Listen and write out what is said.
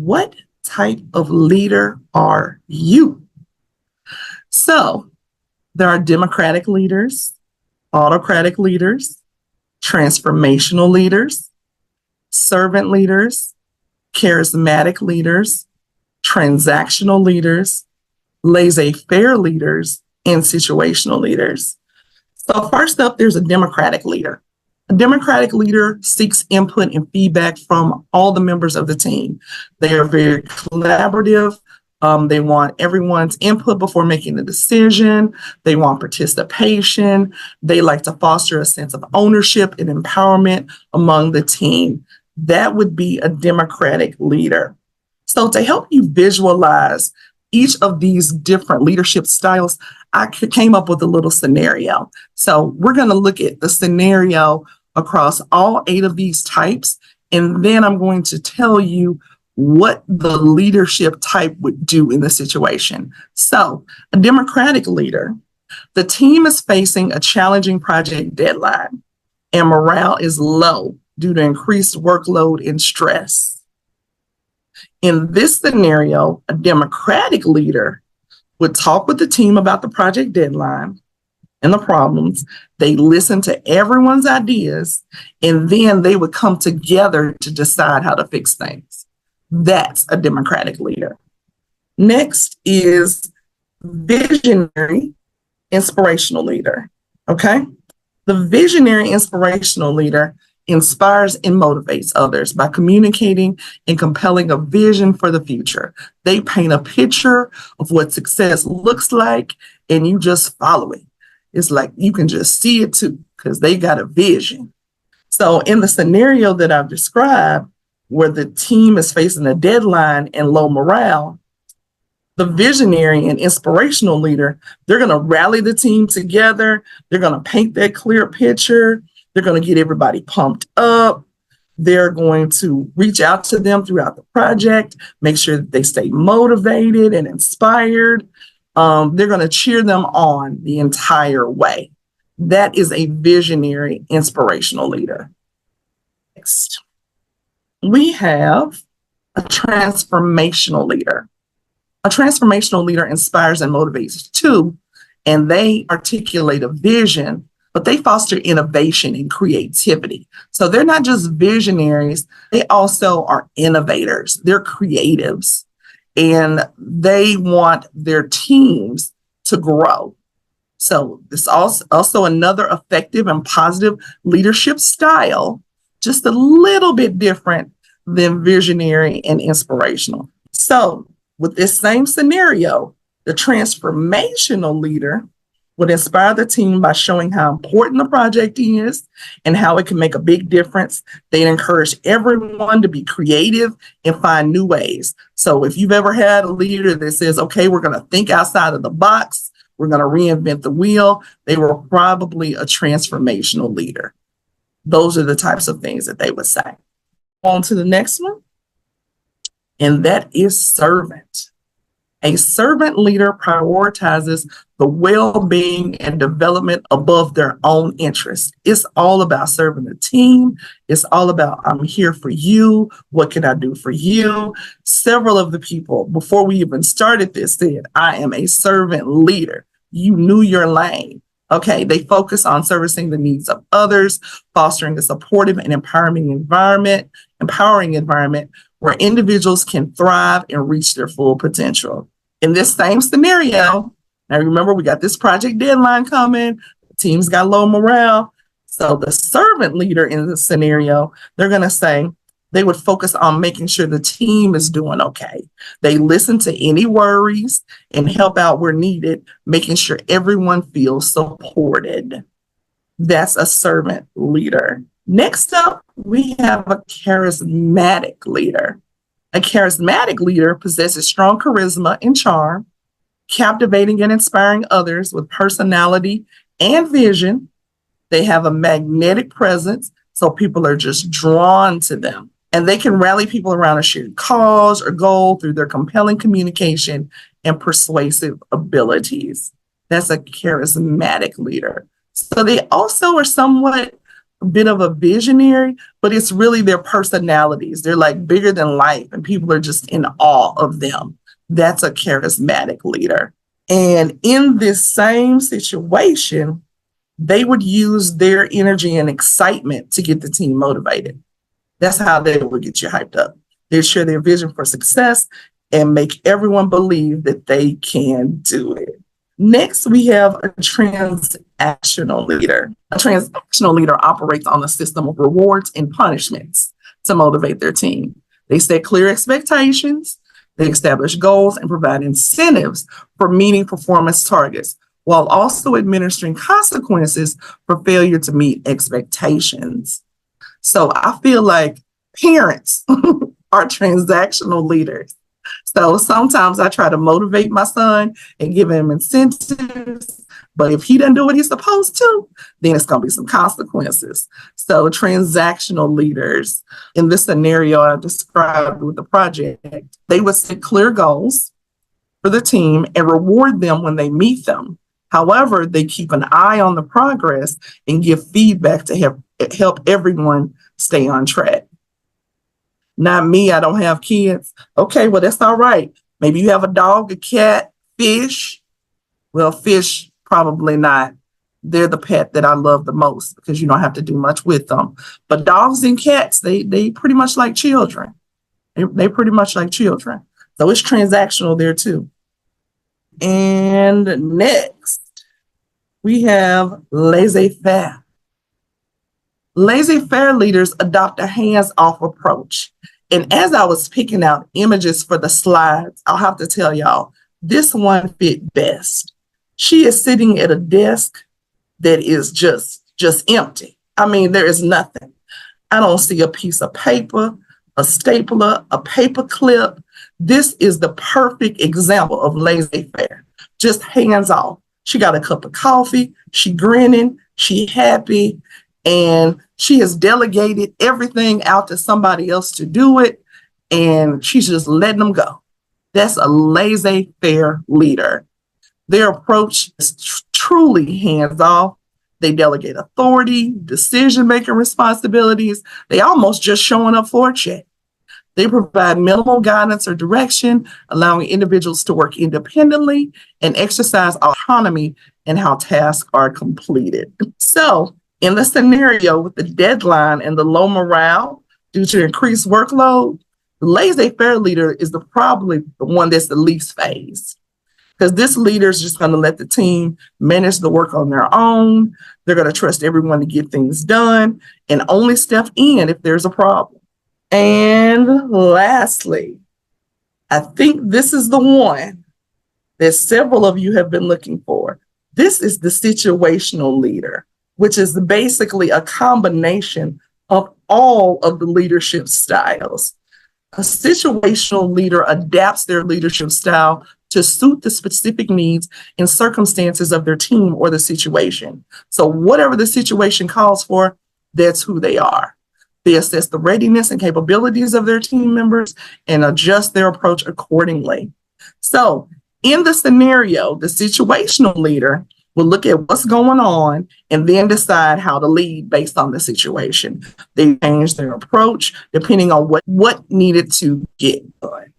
What type of leader are you? So there are democratic leaders, autocratic leaders, transformational leaders, servant leaders, charismatic leaders, transactional leaders, laissez-faire leaders, and situational leaders. So first up, there's a democratic leader. A democratic leader seeks input and feedback from all the members of the team. They are very collaborative. They want everyone's input before making the decision. They want participation. They like to foster a sense of ownership and empowerment among the team. That would be a democratic leader. So to help you visualize each of these different leadership styles, I came up with a little scenario. So we're going to look at the scenario across all 8 of these types, and then I'm going to tell you what the leadership type would do in the situation. So a democratic leader, the team is facing a challenging project deadline, and morale is low due to increased workload and stress. In this scenario, a democratic leader would talk with the team about the project deadline and the problems. They listen to everyone's ideas, and then they would come together to decide how to fix things. That's a democratic leader. Next is visionary, inspirational leader. Okay? The visionary, inspirational leader inspires and motivates others by communicating and compelling a vision for the future. They paint a picture of what success looks like, and you just follow it. It's like you can just see it too, because they got a vision. So in the scenario that I've described, where the team is facing a deadline and low morale, the visionary and inspirational leader, they're going to rally the team together. They're going to paint that clear picture. They're going to get everybody pumped up. They're going to reach out to them throughout the project, make sure that they stay motivated and inspired. They're going to cheer them on the entire way. That is a visionary, inspirational leader. Next, we have a transformational leader. A transformational leader inspires and motivates too, and they articulate a vision, but they foster innovation and creativity. So they're not just visionaries, they also are innovators. They're creatives, and they want their teams to grow. So this also another effective and positive leadership style, just a little bit different than visionary and inspirational. So with this same scenario, the transformational leader would inspire the team by showing how important the project is and how it can make a big difference. They encourage everyone to be creative and find new ways. So if you've ever had a leader that says, okay, we're going to think outside of the box, we're going to reinvent the wheel, they were probably a transformational leader. Those are the types of things that they would say. On to the next one, and that is servant. A servant leader prioritizes the well-being and development above their own interests. It's all about serving the team. It's all about, I'm here for you. What can I do for you? Several of the people, before we even started this, said, I am a servant leader. You knew your lane. Okay, they focus on servicing the needs of others, fostering a supportive and empowering environment where individuals can thrive and reach their full potential. In this same scenario, now remember, we got this project deadline coming, the team's got low morale. So the servant leader in this scenario, they're going to say they would focus on making sure the team is doing okay. They listen to any worries and help out where needed, making sure everyone feels supported. That's a servant leader. Next up, we have a charismatic leader. A charismatic leader possesses strong charisma and charm, captivating and inspiring others with personality and vision. They have a magnetic presence, so people are just drawn to them. And they can rally people around a shared cause or goal through their compelling communication and persuasive abilities. That's a charismatic leader. So they also are somewhat bit of a visionary, but it's really their personalities. They're like bigger than life, and people are just in awe of them. That's a charismatic leader. And in this same situation, they would use their energy and excitement to get the team motivated. That's how they would get you hyped up. They'd share their vision for success and make everyone believe that they can do it. Next, we have a transactional leader. A transactional leader operates on a system of rewards and punishments to motivate their team. They set clear expectations, they establish goals, and provide incentives for meeting performance targets, while also administering consequences for failure to meet expectations. So I feel like parents are transactional leaders. So sometimes I try to motivate my son and give him incentives, but if he doesn't do what he's supposed to, then it's going to be some consequences. So transactional leaders, in this scenario I described with the project, they would set clear goals for the team and reward them when they meet them. However, they keep an eye on the progress and give feedback to help everyone stay on track. Not me, I don't have kids. Okay, well, that's all right. Maybe you have a dog, a cat, fish. Well, fish, probably not. They're the pet that I love the most because you don't have to do much with them. But dogs and cats, they pretty much like children. They pretty much like children. So it's transactional there too. And next, we have laissez-faire. Laissez-faire leaders adopt a hands-off approach. And as I was picking out images for the slides, I'll have to tell y'all, this one fit best. She is sitting at a desk that is just empty. I mean, there is nothing. I don't see a piece of paper, a stapler, a paper clip. This is the perfect example of laissez-faire, just hands off. She got a cup of coffee, she grinning, she happy, and she has delegated everything out to somebody else to do it, and she's just letting them go. That's a laissez-faire leader. Their approach is truly hands-off. They delegate authority, decision-making responsibilities. They almost just showing up for a check. They provide minimal guidance or direction, allowing individuals to work independently and exercise autonomy in how tasks are completed. So, in the scenario with the deadline and the low morale due to increased workload, the laissez-faire leader is probably the one that's the least phased. Because this leader is just going to let the team manage the work on their own. They're going to trust everyone to get things done and only step in if there's a problem. And lastly, I think this is the one that several of you have been looking for. This is the situational leader, which is basically a combination of all of the leadership styles. A situational leader adapts their leadership style to suit the specific needs and circumstances of their team or the situation. So whatever the situation calls for, that's who they are. They assess the readiness and capabilities of their team members and adjust their approach accordingly. So in the scenario, the situational leader will look at what's going on and then decide how to lead based on the situation. They change their approach depending on what needed to get done.